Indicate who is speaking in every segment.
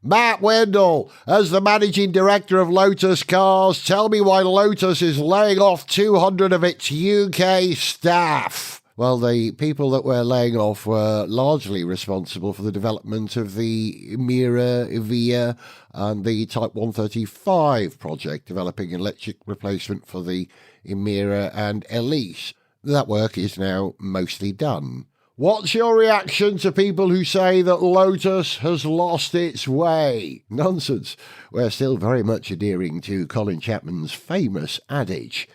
Speaker 1: Matt Wendell, as the managing director of Lotus Cars, tell me why Lotus is laying off 200 of its UK staff. Well, the people that were laying off were largely responsible for the development of the Mira, Via and the Type 135 project, developing electric replacement for the Emira and Elise. That work is now mostly done. What's your reaction to people who say that Lotus has lost its way? Nonsense. We're still very much adhering to Colin Chapman's famous adage.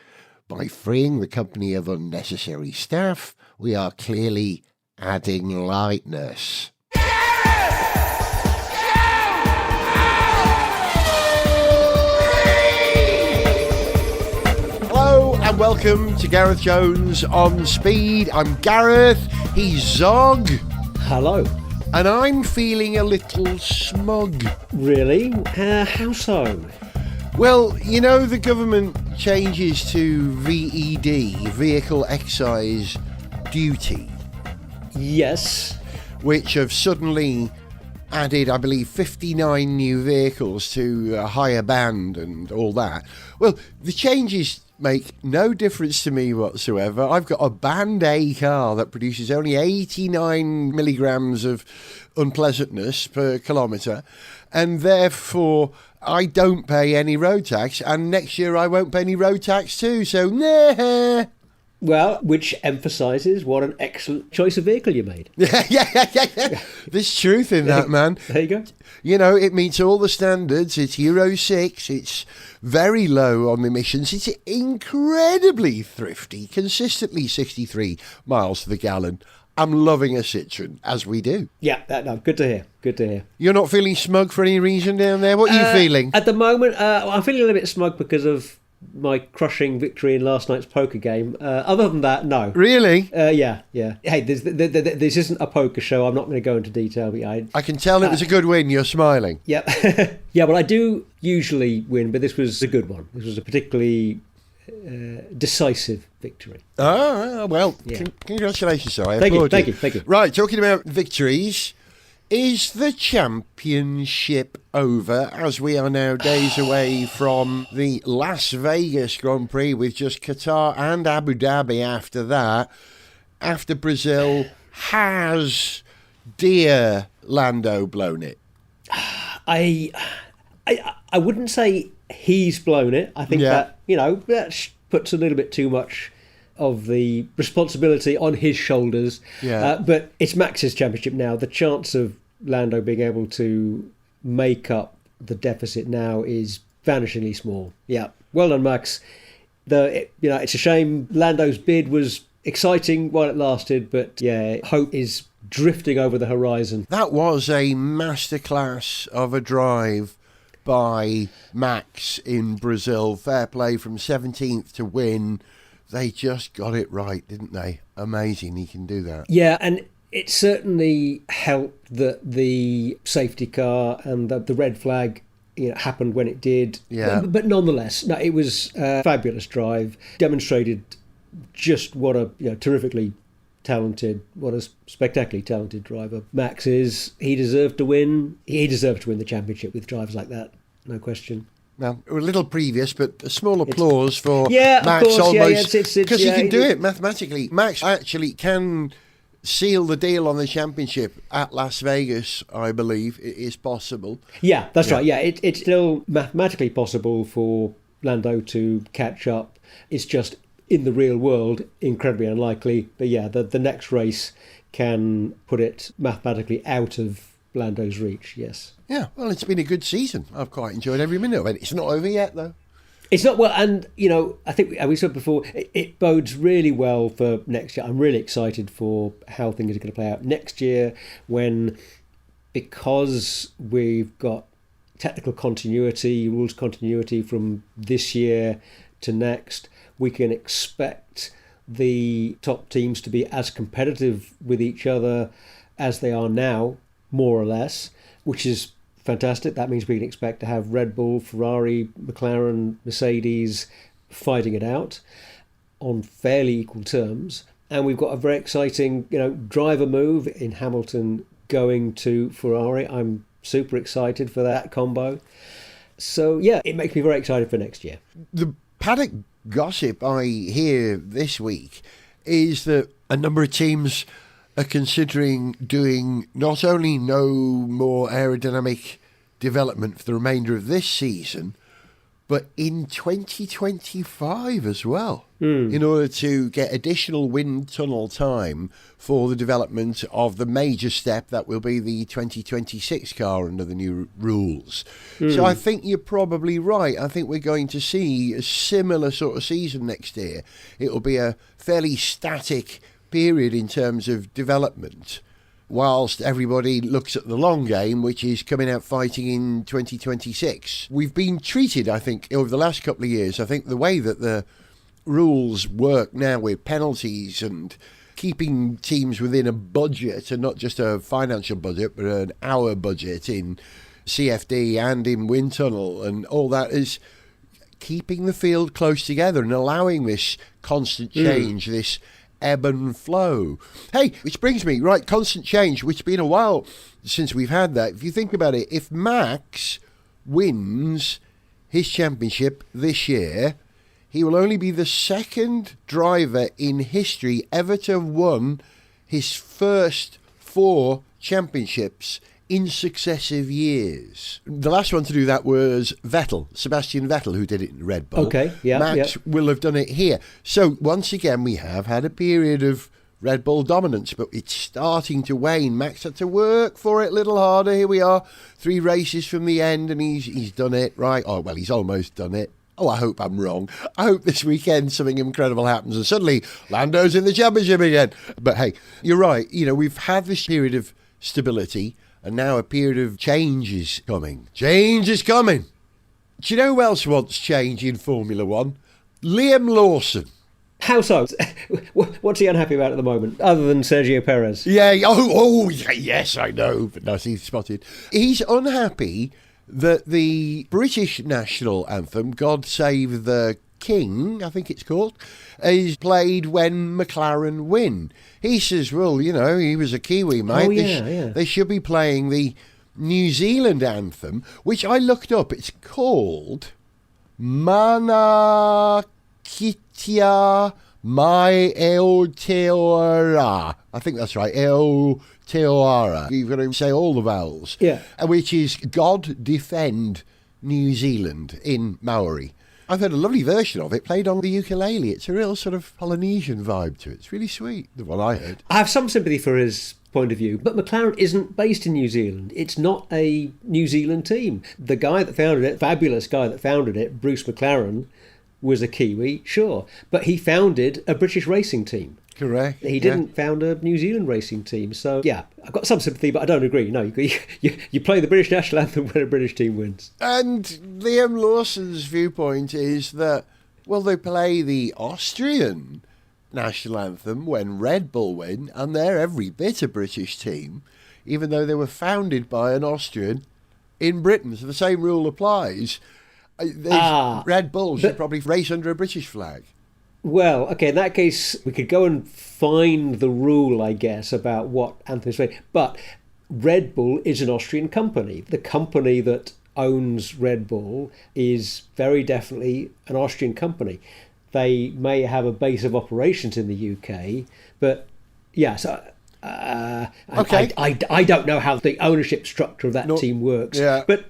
Speaker 1: By freeing the company of unnecessary staff, we are clearly adding lightness. Hello and welcome to Gareth Jones on Speed. I'm Gareth, he's Zog.
Speaker 2: Hello.
Speaker 1: And I'm feeling a little smug.
Speaker 2: Really? How so?
Speaker 1: Well, you know the government changes to VED, Vehicle Excise Duty.
Speaker 2: Yes.
Speaker 1: Which have suddenly added, I believe, 59 new vehicles to a higher band and all that. Well, the changes make no difference to me whatsoever. I've got a Band A car that produces only 89 milligrams of unpleasantness per kilometre, and therefore I don't pay any road tax, and next year I won't pay any road tax too, so nah.
Speaker 2: Well, which emphasises what an excellent choice of vehicle you made.
Speaker 1: Yeah. There's truth in that, man.
Speaker 2: There you go.
Speaker 1: You know, it meets all the standards. It's Euro 6. It's very low on emissions. It's incredibly thrifty, consistently 63 miles to the gallon. I'm loving a Citroen, as we do.
Speaker 2: Yeah, no, good to hear. Good to hear.
Speaker 1: You're not feeling smug for any reason down there? What are you feeling?
Speaker 2: At the moment, I'm feeling a little bit smug because of my crushing victory in last night's poker game. Other than that, no.
Speaker 1: Really?
Speaker 2: Yeah. Hey, this isn't a poker show. I'm not going to go into detail. But
Speaker 1: I can tell it was a good win. You're smiling.
Speaker 2: Yeah. Yeah, well, I do usually win, but this was a good one. This was a particularly decisive victory.
Speaker 1: Oh, well, yeah. Congratulations, sir.
Speaker 2: Thank you.
Speaker 1: Right, talking about victories, is the championship over as we are now days away from the Las Vegas Grand Prix with just Qatar and Abu Dhabi after that? After Brazil, has dear Lando blown it?
Speaker 2: I wouldn't say he's blown it. I think that puts a little bit too much of the responsibility on his shoulders.
Speaker 1: Yeah.
Speaker 2: But it's Max's championship now. The chance of Lando being able to make up the deficit now is vanishingly small. Yeah. Well done, Max. It's a shame Lando's bid was exciting while it lasted, but yeah, hope is drifting over the horizon.
Speaker 1: That was a masterclass of a drive by Max in Brazil. Fair play from 17th to win. They just got it right, didn't they? Amazing he can do that.
Speaker 2: Yeah, and it certainly helped that the safety car and the red flag happened when it did.
Speaker 1: Yeah.
Speaker 2: But nonetheless, no, it was a fabulous drive. Demonstrated just what a terrifically talented, what a spectacularly talented driver Max is. He deserved to win. He deserved to win the championship with drivers like that, no question.
Speaker 1: Now, a little previous, but a small applause for
Speaker 2: Max.
Speaker 1: Of course,
Speaker 2: almost,
Speaker 1: because he can do it mathematically. Max actually can seal the deal on the championship at Las Vegas, I believe. It is possible.
Speaker 2: Yeah, that's right. Yeah, it's still mathematically possible for Lando to catch up. It's just, in the real world, incredibly unlikely. But yeah, the next race can put it mathematically out of Lando's reach, yes.
Speaker 1: Yeah, well, it's been a good season. I've quite enjoyed every minute of it. It's not over yet, though.
Speaker 2: It's not, well, and, I think, as we said before, it bodes really well for next year. I'm really excited for how things are going to play out next year because we've got technical continuity, rules continuity from this year to next, we can expect the top teams to be as competitive with each other as they are now, more or less, which is fantastic. That means we can expect to have Red Bull, Ferrari, McLaren, Mercedes fighting it out on fairly equal terms. And we've got a very exciting, driver move in Hamilton going to Ferrari. I'm super excited for that combo. So, yeah, it makes me very excited for next year.
Speaker 1: The paddock gossip I hear this week is that a number of teams are considering doing not only no more aerodynamic development for the remainder of this season, but in 2025 as well, in order to get additional wind tunnel time for the development of the major step that will be the 2026 car under the new rules. So I think you're probably right. I think we're going to see a similar sort of season next year. It will be a fairly static period in terms of development, whilst everybody looks at the long game, which is coming out fighting in 2026. We've been treated, I think, over the last couple of years, I think the way that the rules work now with penalties and keeping teams within a budget, and not just a financial budget, but an hour budget in CFD and in wind tunnel, and all that is keeping the field close together and allowing this constant change, this ebb and flow. Hey, which brings me, right, constant change, which has been a while since we've had that. If you think about it, if Max wins his championship this year, he will only be the second driver in history ever to have won his first 4 championships in successive years. The last one to do that was Sebastian Vettel, who did it in Red Bull.
Speaker 2: Okay, yeah.
Speaker 1: Max will have done it here. So once again, we have had a period of Red Bull dominance, but it's starting to wane. Max had to work for it a little harder. Here we are, 3 races from the end, and he's done it, right? Oh, well, he's almost done it. Oh, I hope I'm wrong. I hope this weekend something incredible happens and suddenly Lando's in the championship again. But hey, you're right. You know, we've had this period of stability, and now a period of change is coming. Change is coming. Do you know who else wants change in Formula One? Liam Lawson.
Speaker 2: How so? What's he unhappy about at the moment, other than Sergio Perez?
Speaker 1: Yeah, yes, I know. But no, he's spotted. He's unhappy that the British national anthem, God Save the King, I think it's called, is played when McLaren win. He says, well, you know, he was a Kiwi, mate.
Speaker 2: Oh, yeah,
Speaker 1: They should be playing the New Zealand anthem, which I looked up. It's called Mana Kitia Mai Aotearoa. I think that's right, Aotearoa. You've got to say all the vowels.
Speaker 2: Yeah.
Speaker 1: Which is God Defend New Zealand in Maori. I've heard a lovely version of it played on the ukulele. It's a real sort of Polynesian vibe to it. It's really sweet, the one I heard.
Speaker 2: I have some sympathy for his point of view, but McLaren isn't based in New Zealand. It's not a New Zealand team. The guy that founded it, fabulous guy that founded it, Bruce McLaren, was a Kiwi, sure, but he founded a British racing team.
Speaker 1: Correct.
Speaker 2: He didn't found a New Zealand racing team. So, yeah, I've got some sympathy, but I don't agree. No, you play the British national anthem when a British team wins.
Speaker 1: And Liam Lawson's viewpoint is that, well, they play the Austrian national anthem when Red Bull win, and they're every bit a British team, even though they were founded by an Austrian in Britain. So the same rule applies. Red Bull should probably race under a British flag.
Speaker 2: Well, okay, in that case, we could go and find the rule, I guess, about what anthems play. But Red Bull is an Austrian company. The company that owns Red Bull is very definitely an Austrian company. They may have a base of operations in the UK, but yeah, so
Speaker 1: okay.
Speaker 2: I don't know how the ownership structure of that team works.
Speaker 1: Yeah.
Speaker 2: But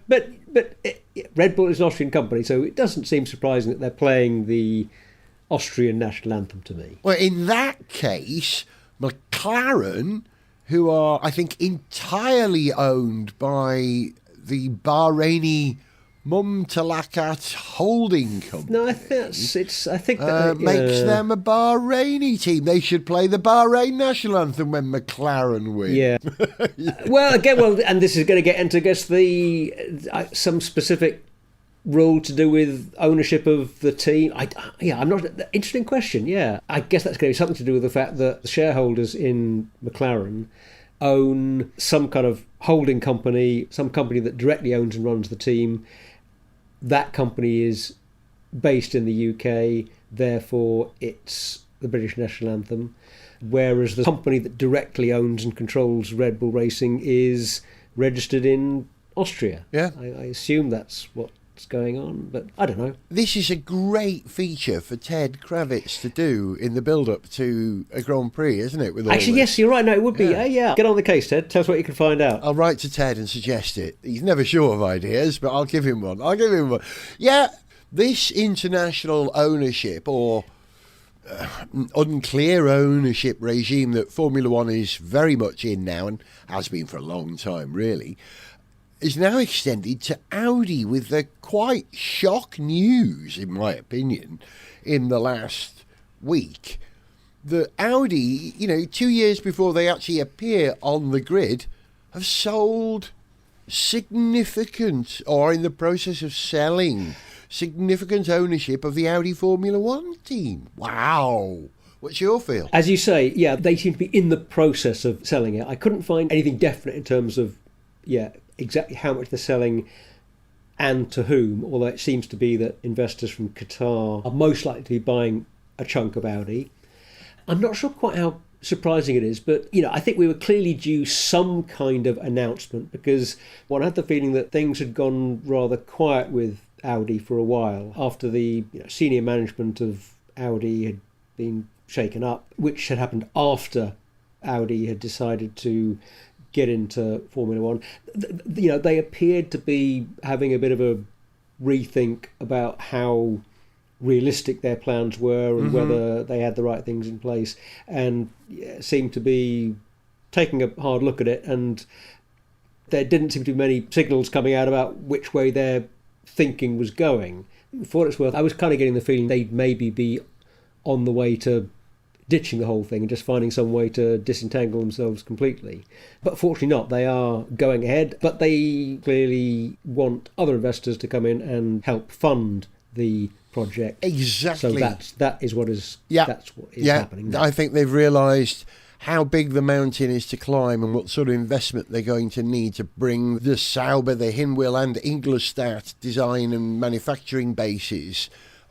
Speaker 2: Red Bull is an Austrian company, so it doesn't seem surprising that they're playing the Austrian national anthem to me.
Speaker 1: Well, in that case, McLaren, who are, I think, entirely owned by the Bahraini Mumtalakat Holding Company.
Speaker 2: No, I think that
Speaker 1: makes them a Bahraini team. They should play the Bahrain national anthem when McLaren win.
Speaker 2: Yeah. And this is going to get into, I guess, some specific rule to do with ownership of the team. I'm not. Interesting question. Yeah, I guess that's going to be something to do with the fact that the shareholders in McLaren own some kind of holding company, some company that directly owns and runs the team. That company is based in the UK, therefore it's the British national anthem. Whereas the company that directly owns and controls Red Bull Racing is registered in Austria.
Speaker 1: Yeah.
Speaker 2: I assume that's what's going on, but I don't know.
Speaker 1: This is a great feature for Ted Kravitz to do in the build-up to a Grand Prix, isn't it? With all
Speaker 2: Actually,
Speaker 1: this?
Speaker 2: yes, you're right. No, it would be.
Speaker 1: Yeah.
Speaker 2: Get on the case, Ted. Tell us what you can find out.
Speaker 1: I'll write to Ted and suggest it. He's never short of ideas, but I'll give him one. Yeah, this international ownership or unclear ownership regime that Formula One is very much in now and has been for a long time, really, is now extended to Audi with the quite shock news, in my opinion, in the last week. The Audi, 2 years before they actually appear on the grid, have sold significant, or in the process of selling, significant ownership of the Audi Formula One team. Wow. What's your feel?
Speaker 2: As you say, yeah, they seem to be in the process of selling it. I couldn't find anything definite in terms of, exactly how much they're selling and to whom, although it seems to be that investors from Qatar are most likely to be buying a chunk of Audi. I'm not sure quite how surprising it is, but I think we were clearly due some kind of announcement, because one had the feeling that things had gone rather quiet with Audi for a while after the senior management of Audi had been shaken up, which had happened after Audi had decided to get into Formula One. They appeared to be having a bit of a rethink about how realistic their plans were and whether they had the right things in place, and seemed to be taking a hard look at it, and there didn't seem to be many signals coming out about which way their thinking was going. For what it's worth, I was kind of getting the feeling they'd maybe be on the way to ditching the whole thing and just finding some way to disentangle themselves completely. But fortunately not. They are going ahead, but they clearly want other investors to come in and help fund the project.
Speaker 1: Exactly.
Speaker 2: So that is what is happening now.
Speaker 1: I think they've realised how big the mountain is to climb and what sort of investment they're going to need to bring the Sauber, the Hinwil and Ingolstadt design and manufacturing bases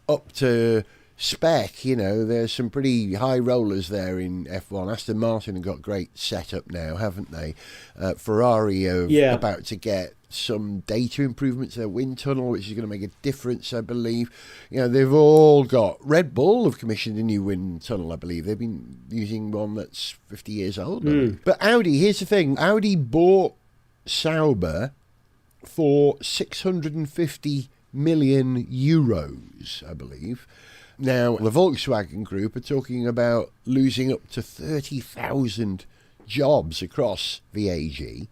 Speaker 1: up to spec. There's some pretty high rollers there in F1. Aston Martin have got great setup now, haven't they? Ferrari are about to get some data improvements to their wind tunnel, which is going to make a difference, I believe. They've all got... Red Bull have commissioned a new wind tunnel, I believe. They've been using one that's 50 years old. But Audi, here's the thing. Audi bought Sauber for 650 million euros, I believe. Now, the Volkswagen Group are talking about losing up to 30,000 jobs across VAG.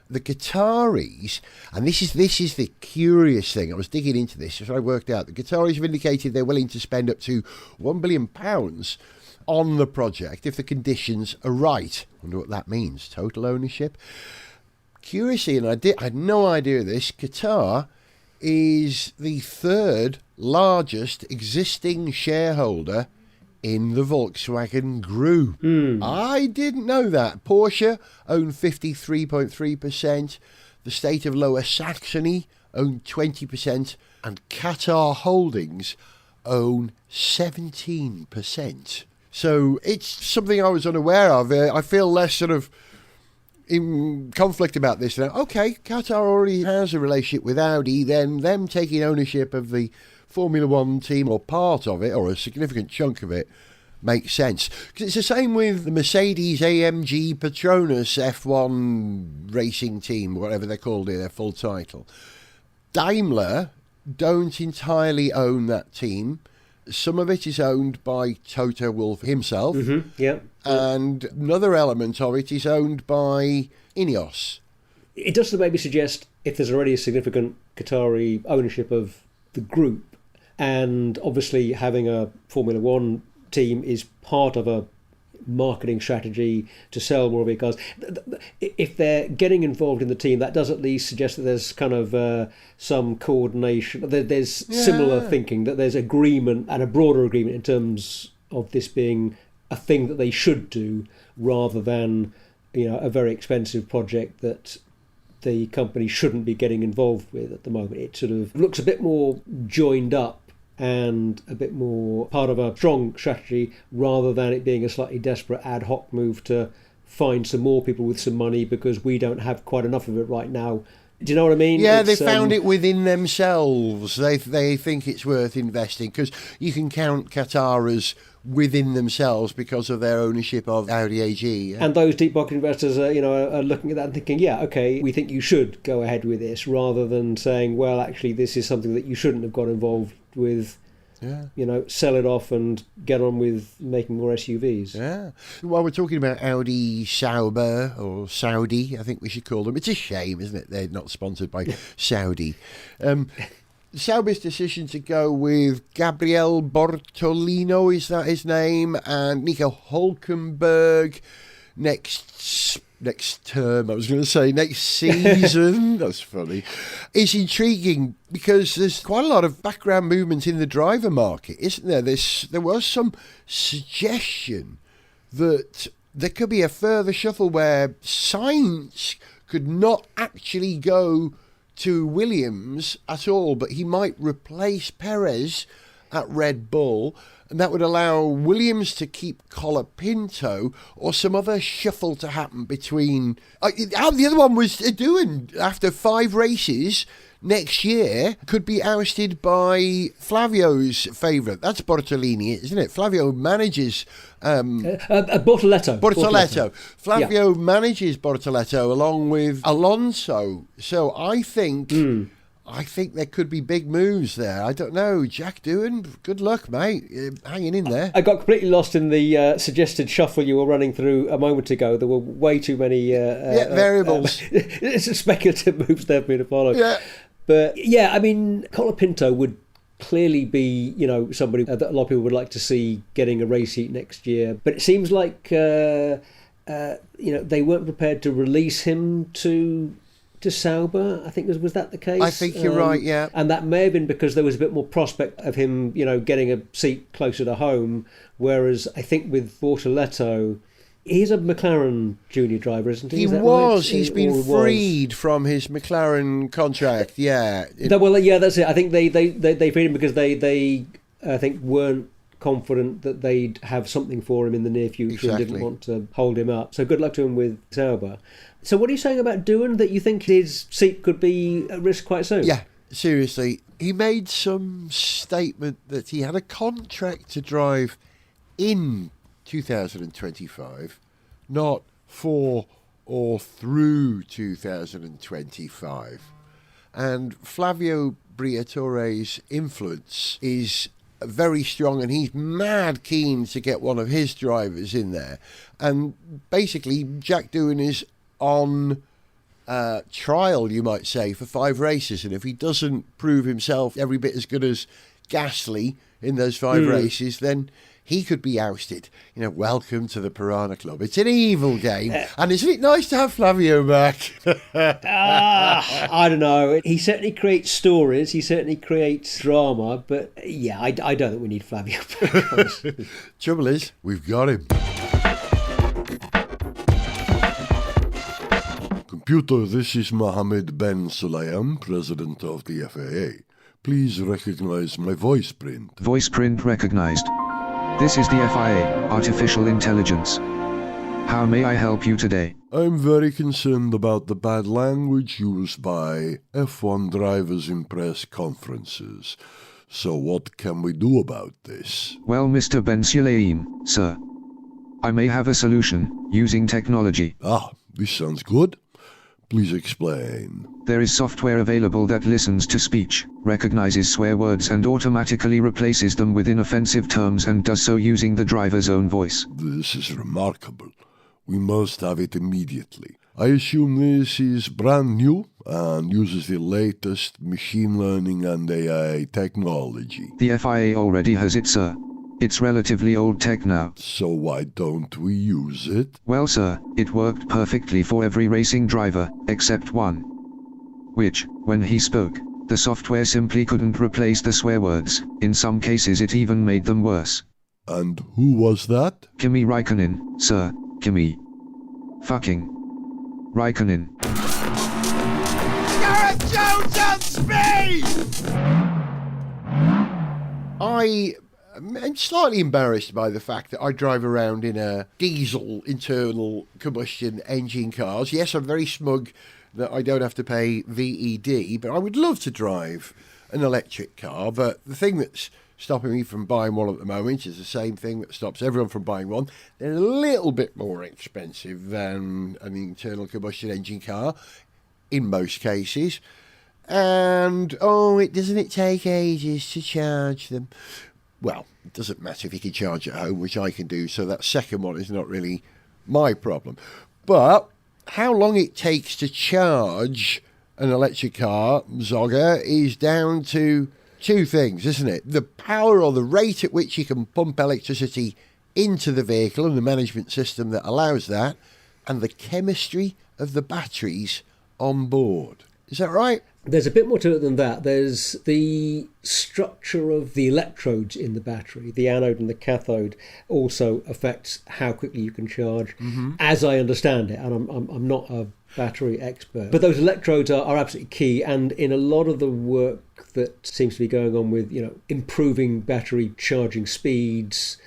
Speaker 1: The Qataris, and this is the curious thing, I was digging into this as I worked out, the Qataris have indicated they're willing to spend up to £1 billion on the project if the conditions are right. I wonder what that means, total ownership. Curiously, and I had no idea of this, Qatar is the third largest existing shareholder in the Volkswagen Group. I didn't know that. Porsche own 53.3%, the state of Lower Saxony own 20%, and Qatar Holdings own 17%. So it's something I was unaware of. I feel less sort of in conflict about this now. Okay, Qatar already has a relationship with Audi, then them taking ownership of the Formula One team or part of it, or a significant chunk of it, makes sense. Because it's the same with the Mercedes AMG Petronas F1 racing team, whatever they're called in their full title. Daimler don't entirely own that team. Some of it is owned by Toto Wolff himself. And another element of it is owned by Ineos.
Speaker 2: It does maybe suggest if there's already a significant Qatari ownership of the group, and obviously having a Formula One team is part of a marketing strategy to sell more of their cars. If they're getting involved in the team, that does at least suggest that there's kind of some coordination. There's similar thinking, that there's agreement and a broader agreement in terms of this being a thing that they should do, rather than a very expensive project that the company shouldn't be getting involved with at the moment. It sort of looks a bit more joined up and a bit more part of a strong strategy, rather than it being a slightly desperate ad hoc move to find some more people with some money because we don't have quite enough of it right now Do you know what I mean?
Speaker 1: Yeah, they found it within themselves. They think it's worth investing because you can count Qatar as within themselves because of their ownership of Audi AG. Yeah.
Speaker 2: And those deep pocket investors are looking at that and thinking, yeah, okay, we think you should go ahead with this, rather than saying, well, actually, this is something that you shouldn't have got involved with. Yeah. Sell it off and get on with making more SUVs.
Speaker 1: Yeah. While we're talking about Audi Sauber, or Saudi, I think we should call them. It's a shame, isn't it? They're not sponsored by Saudi. Sauber's decision to go with Gabriele Bortolino, is that his name, and Nico Hulkenberg next term, I was going to say next season. That's funny. It's intriguing because there's quite a lot of background movement in the driver market, isn't there? There was some suggestion that there could be a further shuffle where Sainz could not actually go to Williams at all, but he might replace Perez at Red Bull, and that would allow Williams to keep Colapinto, or some other shuffle to happen between... the other one was doing, after 5 races next year, could be ousted by Flavio's favourite. That's Bortolini, isn't it? Flavio manages...
Speaker 2: Bortoletto.
Speaker 1: Flavio manages Bortoletto along with Alonso. So I think there could be big moves there. I don't know. Jack Doohan, good luck, mate. Hanging in there.
Speaker 2: I got completely lost in the suggested shuffle you were running through a moment ago. There were way too many
Speaker 1: variables.
Speaker 2: It's speculative moves there for me to follow.
Speaker 1: Yeah.
Speaker 2: But yeah, I mean, Colapinto would clearly be, somebody that a lot of people would like to see getting a race seat next year. But it seems like, they weren't prepared to release him to Sauber. I think was that the case?
Speaker 1: I think you're right, yeah.
Speaker 2: And that may have been because there was a bit more prospect of him, getting a seat closer to home. Whereas I think with Bortoletto, he's a McLaren junior driver, isn't he?
Speaker 1: He was. Right? He's been freed from his McLaren contract. Yeah.
Speaker 2: That's it. I think they freed him because they I think weren't confident that they'd have something for him in the near future.
Speaker 1: Exactly.
Speaker 2: And didn't want to hold him up. So good luck to him with Sauber. So what are you saying about Doohan, that you think his seat could be at risk quite soon?
Speaker 1: Yeah, seriously. He made some statement that he had a contract to drive in 2025, not for or through 2025. And Flavio Briatore's influence is very strong, and he's mad keen to get one of his drivers in there. And basically, Jack Doohan is on trial, you might say, for 5 races. And if he doesn't prove himself every bit as good as Gasly in those 5 races, then he could be ousted. Welcome to the Piranha Club. It's an evil game. And isn't it nice to have Flavio back?
Speaker 2: I don't know. He certainly creates stories. He certainly creates drama. But yeah, I don't think we need Flavio back.
Speaker 1: Trouble is, we've got him. Computer, this is Mohammed Ben Sulayem, President of the FAA. Please recognize my voice print.
Speaker 3: Voice print recognized. This is the FIA, Artificial Intelligence. How may I help you today?
Speaker 1: I'm very concerned about the bad language used by F1 drivers in press conferences. So what can we do about this?
Speaker 3: Well, Mr. Ben Sulayem, sir, I may have a solution, using technology.
Speaker 1: This sounds good. Please explain.
Speaker 3: There is software available that listens to speech, recognizes swear words and automatically replaces them with inoffensive terms, and does so using the driver's own voice.
Speaker 1: This is remarkable. We must have it immediately. I assume this is brand new and uses the latest machine learning and AI technology.
Speaker 3: The FIA already has it, sir. It's relatively old tech now.
Speaker 1: So why don't we use it?
Speaker 3: Well, sir, it worked perfectly for every racing driver, except one. Which, when he spoke, the software simply couldn't replace the swear words. In some cases it even made them worse.
Speaker 1: And who was that?
Speaker 3: Kimi Räikkönen, sir. Kimi. Fucking. Räikkönen.
Speaker 1: Gareth Jones on speed! I'm slightly embarrassed by the fact that I drive around in a diesel internal combustion engine cars. Yes, I'm very smug that I don't have to pay VED, but I would love to drive an electric car. But the thing that's stopping me from buying one at the moment is the same thing that stops everyone from buying one. They're a little bit more expensive than an internal combustion engine car in most cases. And, doesn't it take ages to charge them? Well, it doesn't matter if you can charge at home, which I can do, so that second one is not really my problem. But how long it takes to charge an electric car, Zogger, is down to two things, isn't it? The power or the rate at which you can pump electricity into the vehicle and the management system that allows that, and the chemistry of the batteries on board. Is that right?
Speaker 2: There's a bit more to it than that. There's the structure of the electrodes in the battery. The anode and the cathode also affects how quickly you can charge, as I understand it. And I'm not a battery expert. But those electrodes are absolutely key. And in a lot of the work that seems to be going on with, improving battery charging speeds,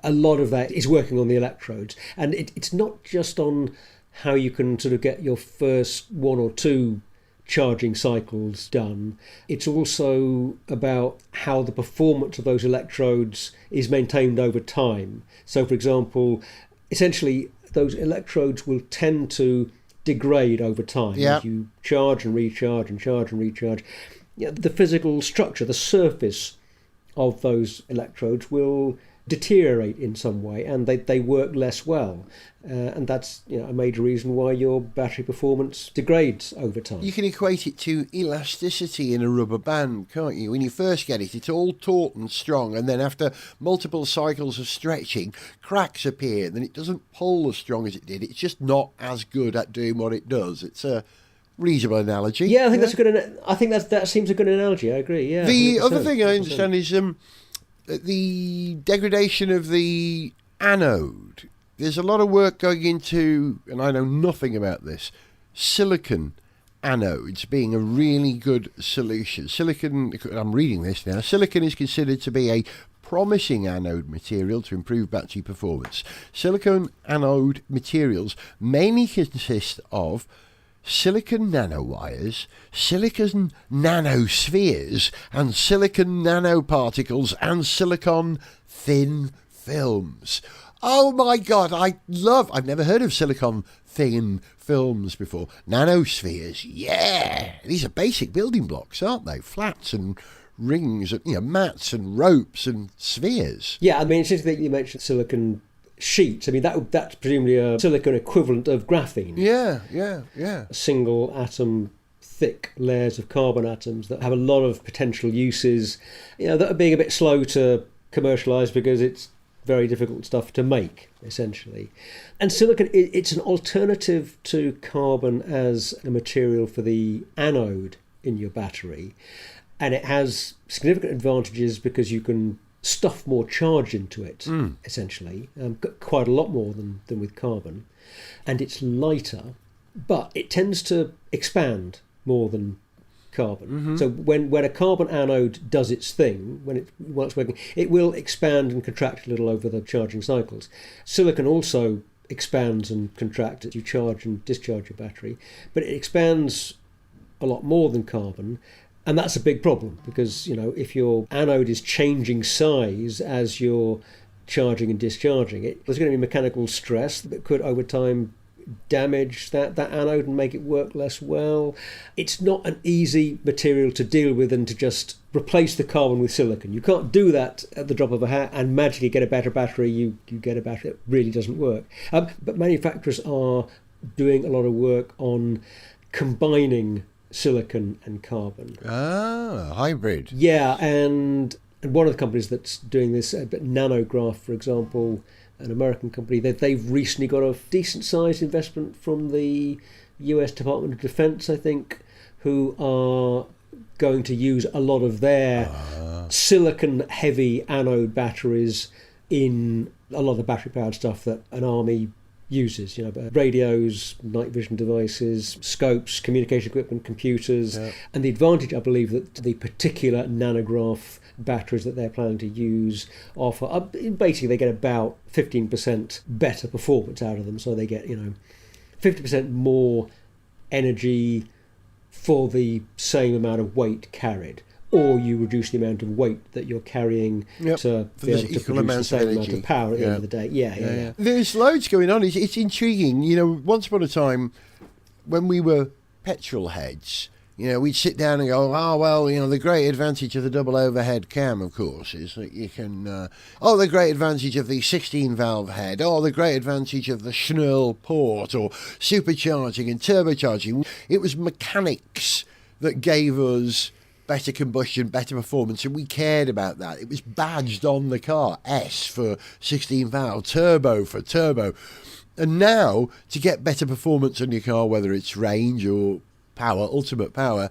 Speaker 2: a lot of that is working on the electrodes. And it's not just on how you can sort of get your first one or two charging cycles done. It's also about how the performance of those electrodes is maintained over time. So, for example, essentially those electrodes will tend to degrade over time.
Speaker 1: Yeah.
Speaker 2: As you charge and recharge and charge and recharge. The physical structure, the surface of those electrodes will deteriorate in some way, and they work less well, and that's a major reason why your battery performance degrades over time.
Speaker 1: You can equate it to elasticity in a rubber band, can't you? When you first get it, it's all taut and strong, and then after multiple cycles of stretching, cracks appear, then it doesn't pull as strong as it did. It's just not as good at doing what it does. It's a reasonable analogy.
Speaker 2: Yeah, I think that's a good. I think that seems a good analogy. I agree. Yeah.
Speaker 1: The
Speaker 2: 100%,
Speaker 1: other thing I understand is the degradation of the anode. There's a lot of work going into, and I know nothing about this, silicon anodes being a really good solution. Silicon, I'm reading this now, silicon is considered to be a promising anode material to improve battery performance. Silicon anode materials mainly consist of silicon nanowires, silicon nanospheres, and silicon nanoparticles, and silicon thin films. Oh my God, I've never heard of silicon thin films before. Nanospheres, yeah. These are basic building blocks, aren't they? Flats and rings, mats and ropes and spheres.
Speaker 2: Yeah, I mean, it's interesting that you mentioned silicon sheets. I mean, that's presumably a silicon equivalent of graphene.
Speaker 1: Yeah.
Speaker 2: Single atom thick layers of carbon atoms that have a lot of potential uses, that are being a bit slow to commercialise because it's very difficult stuff to make, essentially. And silicon, it's an alternative to carbon as a material for the anode in your battery. And it has significant advantages because you can stuff more charge into it, essentially, quite a lot more than with carbon. And it's lighter, but it tends to expand more than carbon. So when a carbon anode does its thing, when it's working, it will expand and contract a little over the charging cycles. Silicon also expands and contracts as you charge and discharge your battery, but it expands a lot more than carbon. And that's a big problem because, if your anode is changing size as you're charging and discharging it, there's going to be mechanical stress that could, over time, damage that anode and make it work less well. It's not an easy material to deal with and to just replace the carbon with silicon. You can't do that at the drop of a hat and magically get a better battery. You get a battery that really doesn't work. But manufacturers are doing a lot of work on combining silicon and carbon.
Speaker 1: Hybrid.
Speaker 2: Yeah, and one of the companies that's doing this, Nanograph, for example, an American company, they've recently got a decent-sized investment from the US Department of Defense, I think, who are going to use a lot of their silicon-heavy anode batteries in a lot of the battery-powered stuff that an army uses, radios, night vision devices, scopes, communication equipment, computers. Yeah. And the advantage, I believe, that the particular nanograph batteries that they're planning to use offer, basically they get about 15% better performance out of them. So they get, 50% more energy for the same amount of weight carried, or you reduce the amount of weight that you're carrying to be able to produce the same amount of power at the end of the day. Yeah.
Speaker 1: There's loads going on. It's intriguing. Once upon a time, when we were petrol heads, we'd sit down and go, the great advantage of the double overhead cam, of course, is that you can, the great advantage of the 16-valve head, the great advantage of the Schnurl port, or supercharging and turbocharging. It was mechanics that gave us better combustion, better performance, and we cared about that. It was badged on the car, S for 16-valve, turbo for turbo. And now, to get better performance on your car, whether it's range or power, ultimate power,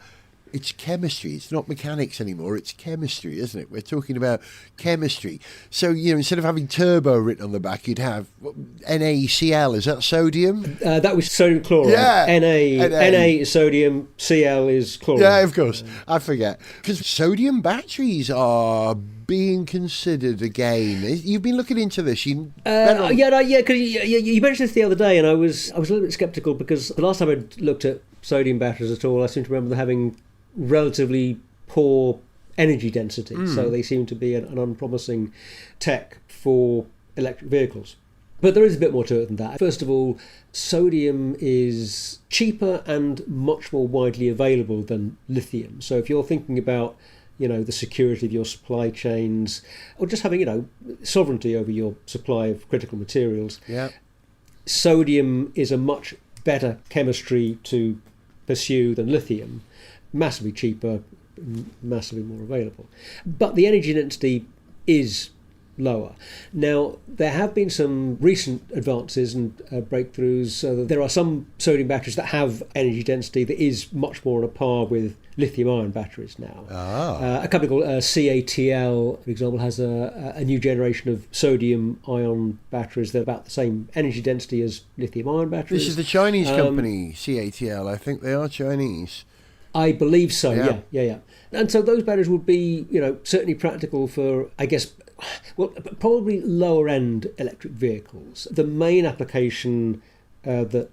Speaker 1: it's chemistry. It's not mechanics anymore. It's chemistry, isn't it? We're talking about chemistry. So, instead of having turbo written on the back, you'd have NaCl. Is that sodium?
Speaker 2: That was sodium chloride.
Speaker 1: Yeah.
Speaker 2: Na is sodium, Cl is chloride.
Speaker 1: Yeah, of course. I forget. Because sodium batteries are being considered again. You've been looking into this. Because you mentioned this the other day, and I was a little bit sceptical, because the last time I looked at sodium batteries at all, I seem to remember them having relatively poor energy density, so they seem to be an unpromising tech for electric vehicles. But there is a bit more to it than that. First of all, sodium is cheaper and much more widely available than lithium. So if you're thinking about the security of your supply chains, or just having sovereignty over your supply of critical materials, sodium is a much better chemistry to pursue than lithium. Massively cheaper, massively more available. But the energy density is lower. Now, there have been some recent advances and breakthroughs. So there are some sodium batteries that have energy density that is much more on a par with lithium-ion batteries now. A company called CATL, for example, has a new generation of sodium-ion batteries that are about the same energy density as lithium-ion batteries. This is the Chinese company, CATL. I think they are Chinese.
Speaker 2: I believe so, yeah. And so those batteries would be, certainly practical for, I guess, probably lower-end electric vehicles. The main application that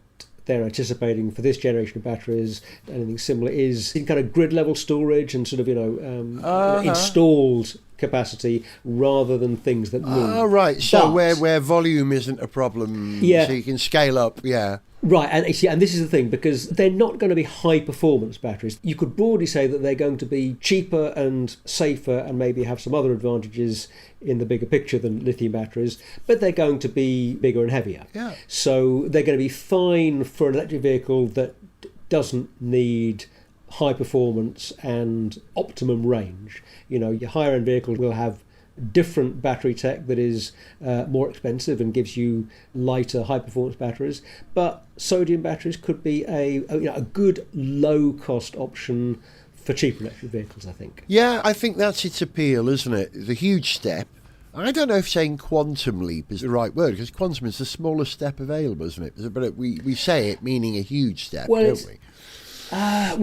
Speaker 2: they're anticipating for this generation of batteries, anything similar, is in kind of grid-level storage and sort of, installed capacity rather than things that move.
Speaker 1: Oh, right. So where volume isn't a problem, so you can scale up,
Speaker 2: Right, and this is the thing, because they're not going to be high-performance batteries. You could broadly say that they're going to be cheaper and safer and maybe have some other advantages in the bigger picture than lithium batteries, but they're going to be bigger and heavier.
Speaker 1: Yeah.
Speaker 2: So they're going to be fine for an electric vehicle that doesn't need high performance and optimum range. Your higher-end vehicles will have different battery tech that is more expensive and gives you lighter high performance batteries, but sodium batteries could be a good low cost option for cheap electric vehicles, I think.
Speaker 1: Yeah, I think that's its appeal, isn't it? It's a huge step. I don't know if saying quantum leap is the right word, because quantum is the smallest step available, isn't it? But we say it meaning a huge step, don't we?
Speaker 2: I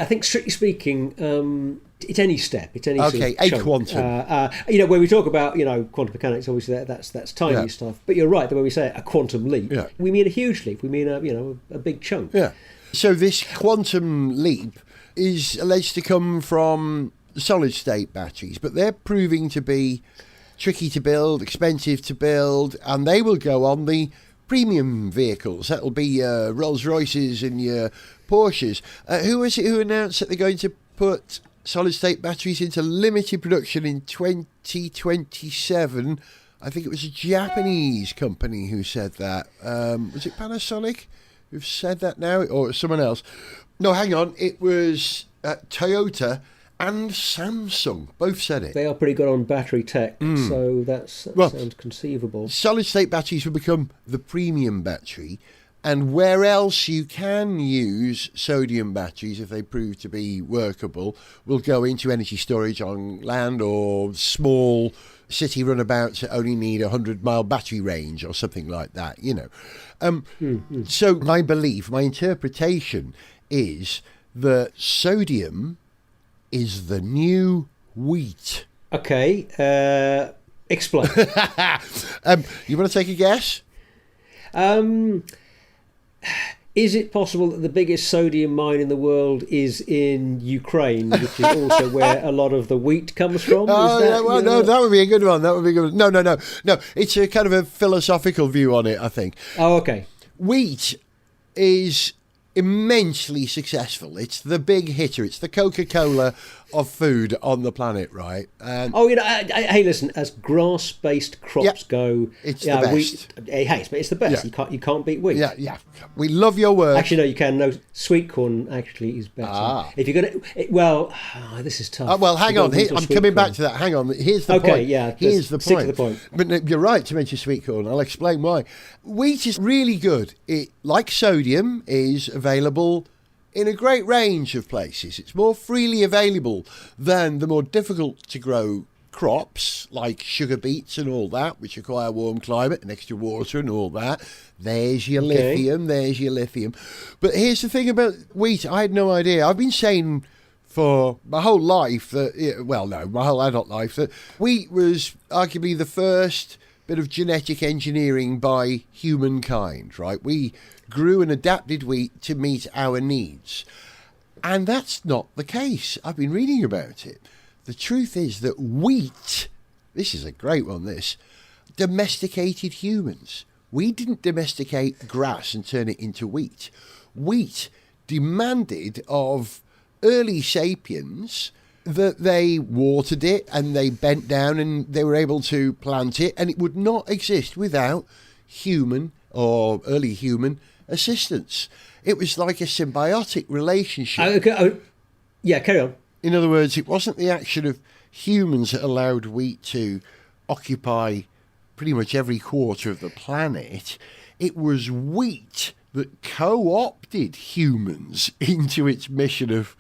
Speaker 2: think strictly speaking, it's any step. It's any sort of chunk.
Speaker 1: Quantum.
Speaker 2: When we talk about quantum mechanics, obviously that's tiny stuff. But you're right that when we say a quantum leap, we mean a huge leap. We mean a big chunk.
Speaker 1: Yeah. So this quantum leap is alleged to come from solid state batteries, but they're proving to be tricky to build, expensive to build, and they will go on the premium vehicles. That'll be Rolls Royces and your Porsches. Who was it who announced that they're going to put solid state batteries into limited production in 2027? I think it was a Japanese company who said that. Was it Panasonic who've said that now, or someone else? No, hang on. It was Toyota and Samsung. Both said it.
Speaker 2: They are pretty good on battery tech, so that sounds conceivable.
Speaker 1: Solid state batteries will become the premium battery. And where else you can use sodium batteries, if they prove to be workable, will go into energy storage on land or small city runabouts that only need a 100-mile battery range or something like that, So my belief, my interpretation is that sodium is the new wheat.
Speaker 2: Okay, explain.
Speaker 1: You want to take a guess?
Speaker 2: Is it possible that the biggest sodium mine in the world is in Ukraine, which is also where a lot of the wheat comes from?
Speaker 1: No, that would be a good one. That would be a good one. No. It's a kind of a philosophical view on it, I think.
Speaker 2: Oh, okay.
Speaker 1: Wheat is immensely successful. It's the big hitter. It's the Coca-Cola of food on the planet, right? And
Speaker 2: hey, listen. As grass-based crops go,
Speaker 1: it's the best.
Speaker 2: Wheat, it's the best.
Speaker 1: Yeah.
Speaker 2: You can't beat wheat.
Speaker 1: Yeah. We love your work.
Speaker 2: Actually, no, you can. No, sweet corn actually is better. If you're gonna, this is tough.
Speaker 1: Well, hang on. I'm coming back to that. Hang on. Here's the point. Here's the point.
Speaker 2: Stick to the point.
Speaker 1: But you're right to mention sweet corn. I'll explain why. Wheat is really good. It, like sodium, is available in a great range of places. It's more freely available than the more difficult to grow crops like sugar beets and all that, which require warm climate and extra water and all that. There's your lithium. But here's the thing about wheat. I had no idea. I've been saying for my whole life my whole adult life, that wheat was arguably the first bit of genetic engineering by humankind, right? We grew and adapted wheat to meet our needs. And that's not the case. I've been reading about it. The truth is that wheat, this is a great one, domesticated humans. We didn't domesticate grass and turn it into wheat. Wheat demanded of early sapiens that they watered it and they bent down and they were able to plant it, and it would not exist without human or early human assistance. It was like a symbiotic relationship.
Speaker 2: Carry on.
Speaker 1: In other words, it wasn't the action of humans that allowed wheat to occupy pretty much every quarter of the planet. It was wheat that co-opted humans into its mission of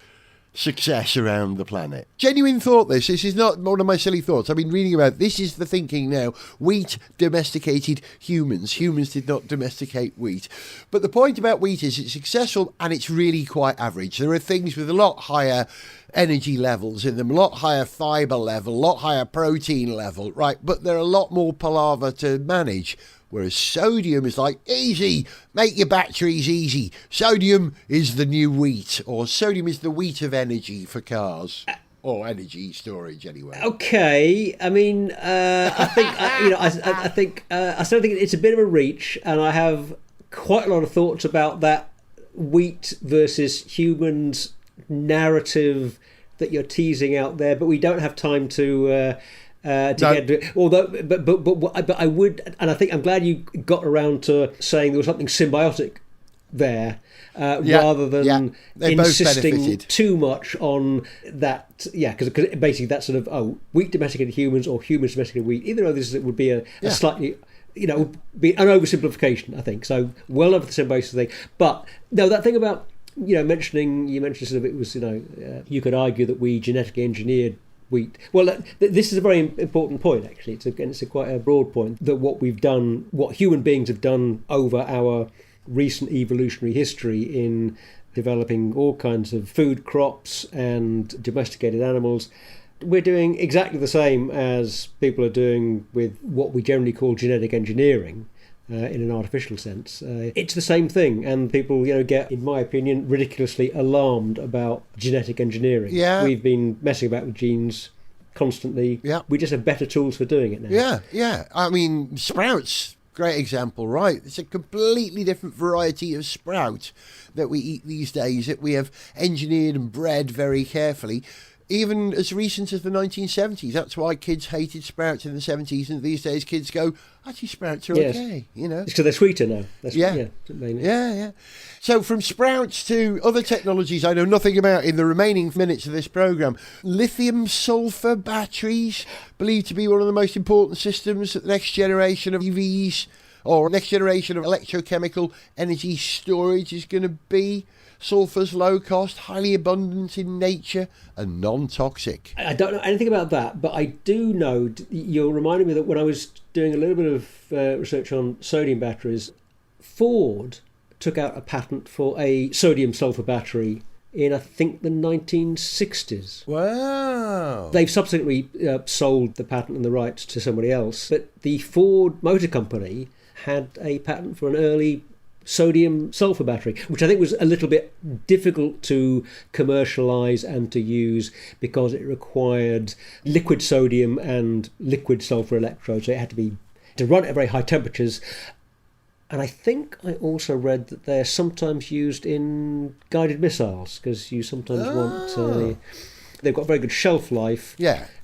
Speaker 1: success around the planet. Genuine thought this. This is not one of my silly thoughts. I've been reading about it. This is the thinking now. Wheat domesticated humans. Humans did not domesticate wheat. But the point about wheat is it's successful and it's really quite average. There are things with a lot higher energy levels in them, a lot higher fibre level, a lot higher protein level, right? But they're a lot more palaver to manage. Whereas sodium is like, easy, make your batteries easy. Sodium is the new wheat, or sodium is the wheat of energy for cars. Or energy storage, anyway.
Speaker 2: Okay, I mean, I still think it's a bit of a reach, and I have quite a lot of thoughts about that wheat versus humans narrative that you're teasing out there, but we don't have time to get to it. Although, but I would, and I think I'm glad you got around to saying there was something symbiotic there, rather than insisting too much on that. Yeah, because basically that's sort of wheat domesticated humans or humans domesticated wheat. Either of these would be a slightly, be an oversimplification, I think. So well over the symbiosis thing, but no, that thing about you mentioned sort of it was you could argue that we genetically engineered wheat. Well, this is a very important point, actually. It's quite a broad point that what human beings have done over our recent evolutionary history in developing all kinds of food crops and domesticated animals, we're doing exactly the same as people are doing with what we generally call genetic engineering. In an artificial sense, it's the same thing, and people, get, in my opinion, ridiculously alarmed about genetic engineering.
Speaker 1: Yeah,
Speaker 2: we've been messing about with genes constantly. Yeah, we just have better tools for doing it now.
Speaker 1: Yeah. I mean, sprouts, great example, right? It's a completely different variety of sprout that we eat these days that we have engineered and bred very carefully. Even as recent as the 1970s. That's why kids hated sprouts in the 70s, and these days kids go, actually sprouts are okay,
Speaker 2: It's because they're sweeter now.
Speaker 1: Yeah. So from sprouts to other technologies I know nothing about in the remaining minutes of this programme. Lithium-sulfur batteries, believed to be one of the most important systems that the next generation of EVs or next generation of electrochemical energy storage is going to be. Sulfur's low cost, highly abundant in nature, and non-toxic.
Speaker 2: I don't know anything about that, but I do know, you're reminding me that when I was doing a little bit of research on sodium batteries, Ford took out a patent for a sodium-sulfur battery in, I think, the 1960s.
Speaker 1: Wow.
Speaker 2: They've subsequently sold the patent and the rights to somebody else, but the Ford Motor Company had a patent for an early sodium sulfur battery, which I think was a little bit difficult to commercialise and to use because it required liquid sodium and liquid sulfur electrodes. So it had to run at very high temperatures. And I think I also read that they're sometimes used in guided missiles because you sometimes want... they've got very good shelf life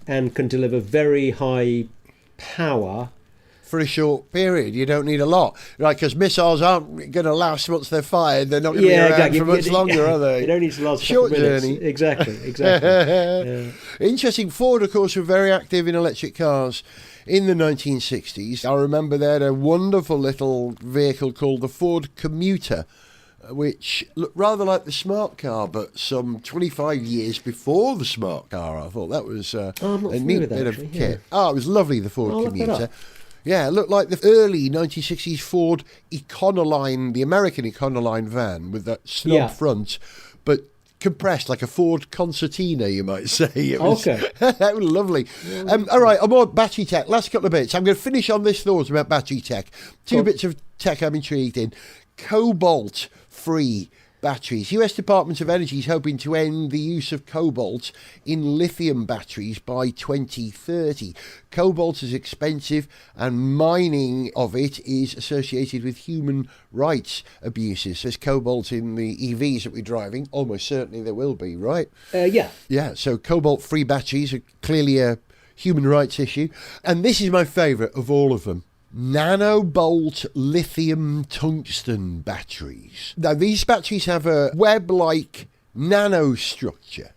Speaker 2: and can deliver very high power
Speaker 1: for a short period. You don't need a lot, right? Because missiles aren't going to last once they're fired. They're not going to be around for much longer, are they?
Speaker 2: You don't need to last
Speaker 1: short
Speaker 2: a couple of
Speaker 1: journey.
Speaker 2: minutes. Exactly.
Speaker 1: Interesting. Ford, of course, were very active in electric cars in the 1960s. I remember they had a wonderful little vehicle called the Ford Commuter, which looked rather like the smart car, but some 25 years before the smart car. I thought that was a neat bit of kit. Oh, it was lovely, the Ford Commuter. Yeah, it looked like the early 1960s Ford Econoline, the American Econoline van with that snub front, but compressed like a Ford Concertina, you might say. It was, that was lovely. All right, more battery tech. Last couple of bits. I'm going to finish on this thought about battery tech. Two bits of tech I'm intrigued in. Cobalt-free batteries. US Department of Energy is hoping to end the use of cobalt in lithium batteries by 2030. Cobalt is expensive and mining of it is associated with human rights abuses. There's cobalt in the EVs that we're driving. Almost certainly there will be, right? Yeah, so cobalt-free batteries are clearly a human rights issue. And this is my favourite of all of them. Nanobolt lithium tungsten batteries. Now, these batteries have a web-like nanostructure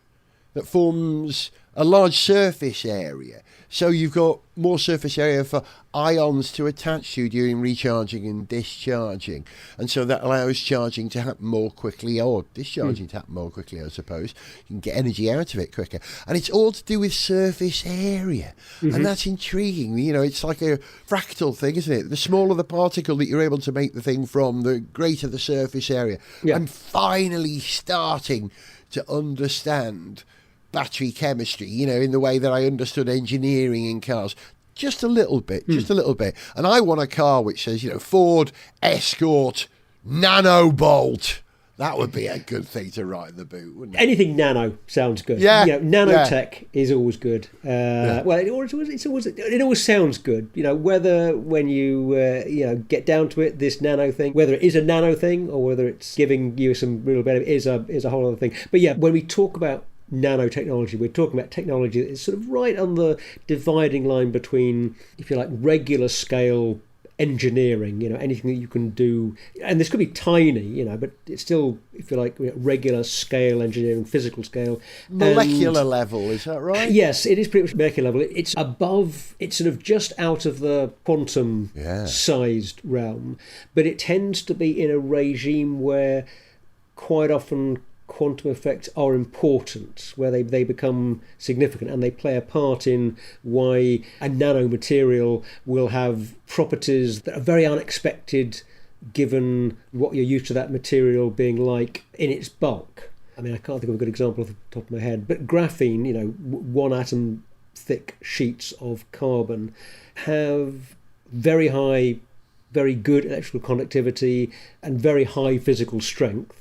Speaker 1: that forms a large surface area. So you've got more surface area for ions to attach to during recharging and discharging. And so that allows charging to happen more quickly, or discharging to happen more quickly, I suppose. You can get energy out of it quicker. And it's all to do with surface area. And that's intriguing. You know, it's like a fractal thing, isn't it? The smaller the particle that you're able to make the thing from, the greater the surface area. I'm finally starting to understand battery chemistry, you know, in the way that I understood engineering in cars. Just a little bit. And I want a car which says, you know, Ford Escort Nanobolt. That would be a good thing to write in the boot, wouldn't it?
Speaker 2: Anything nano sounds good.
Speaker 1: Yeah.
Speaker 2: You know, nanotech is always good. Well, it always sounds good. You know, whether when you get down to it, this nano thing, whether it is a nano thing or whether it's giving you some real benefit is a whole other thing. But yeah, when we talk about nanotechnology, we're talking about technology that is sort of right on the dividing line between, if you like, regular scale engineering, you know, anything that you can do, and this could be tiny, you know, but it's still, if you like, regular scale engineering, physical scale.
Speaker 1: Molecular level, is that right?
Speaker 2: Yes, it is pretty much molecular level. It's above, it's sort of just out of the quantum sized realm, but it tends to be in a regime where quite often quantum effects are important, where they become significant and they play a part in why a nanomaterial will have properties that are very unexpected given what you're used to that material being like in its bulk. I mean, I can't think of a good example off the top of my head, but graphene, you know, one atom thick sheets of carbon have very high, very good electrical conductivity and very high physical strength.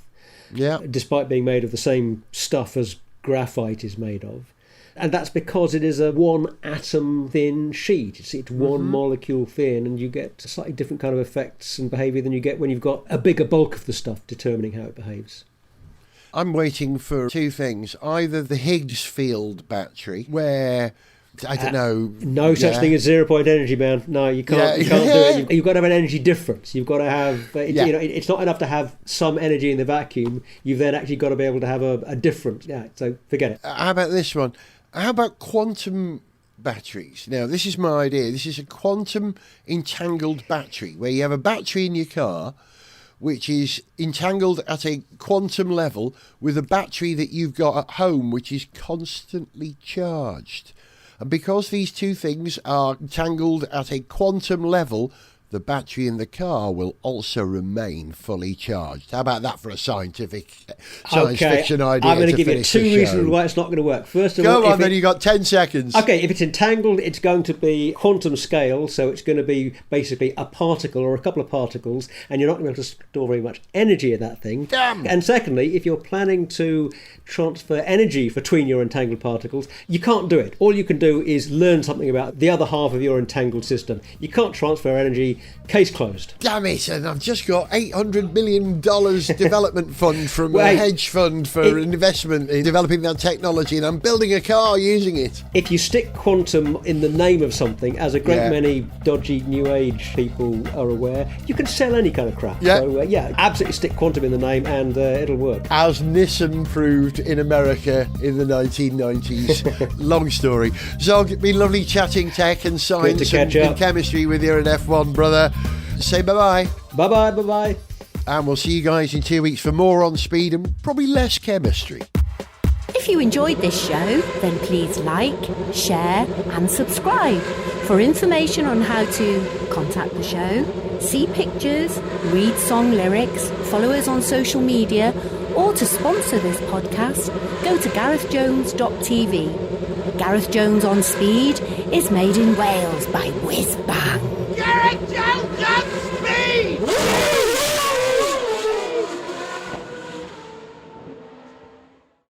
Speaker 2: Despite being made of the same stuff as graphite is made of. And that's because it is a one atom thin sheet. It's one molecule thin, and you get slightly different kind of effects and behaviour than you get when you've got a bigger bulk of the stuff determining how it behaves.
Speaker 1: I'm waiting for two things. Either the Higgs field battery, where I don't know.
Speaker 2: No such thing as 0 point energy, man. No, you can't. You can't do it. You've got to have an energy difference. You've got to have. You know, it's not enough to have some energy in the vacuum. You've then actually got to be able to have a difference. Yeah. So forget it.
Speaker 1: How about this one? How about quantum batteries? Now, this is my idea. This is a quantum entangled battery, where you have a battery in your car which is entangled at a quantum level with a battery that you've got at home which is constantly charged. And because these two things are entangled at a quantum level, the battery in the car will also remain fully charged. How about that for a science fiction idea?
Speaker 2: I'm going to give you
Speaker 1: finish
Speaker 2: two
Speaker 1: the
Speaker 2: reasons
Speaker 1: show?
Speaker 2: why it's not going to work. First of all,
Speaker 1: Go on, then you got 10 seconds.
Speaker 2: Okay, if it's entangled, it's going to be quantum scale, so it's going to be basically a particle or a couple of particles, and you're not going to be able to store very much energy in that thing.
Speaker 1: Damn.
Speaker 2: And secondly, if you're planning to transfer energy between your entangled particles, you can't do it. All you can do is learn something about the other half of your entangled system. You can't transfer energy. Case closed.
Speaker 1: Damn it, and I've just got $800 million development fund from a hedge fund for investment in developing that technology, and I'm building a car using it.
Speaker 2: If you stick quantum in the name of something, as a great many dodgy new age people are aware, you can sell any kind of crap.
Speaker 1: Yeah.
Speaker 2: So, absolutely stick quantum in the name and it'll work.
Speaker 1: As Nissan proved in America in the 1990s. Long story. Zog, it's been lovely chatting tech and science and chemistry with you at F1, brother. Say bye-bye.
Speaker 2: Bye-bye, bye-bye.
Speaker 1: And we'll see you guys in 2 weeks for more on speed and probably less chemistry.
Speaker 4: If you enjoyed this show, then please like, share and subscribe. For information on how to contact the show, see pictures, read song lyrics, follow us on social media, or to sponsor this podcast, go to garethjones.tv. Gareth Jones on Speed is made in Wales by Whiz Bang.
Speaker 5: Gareth Jones!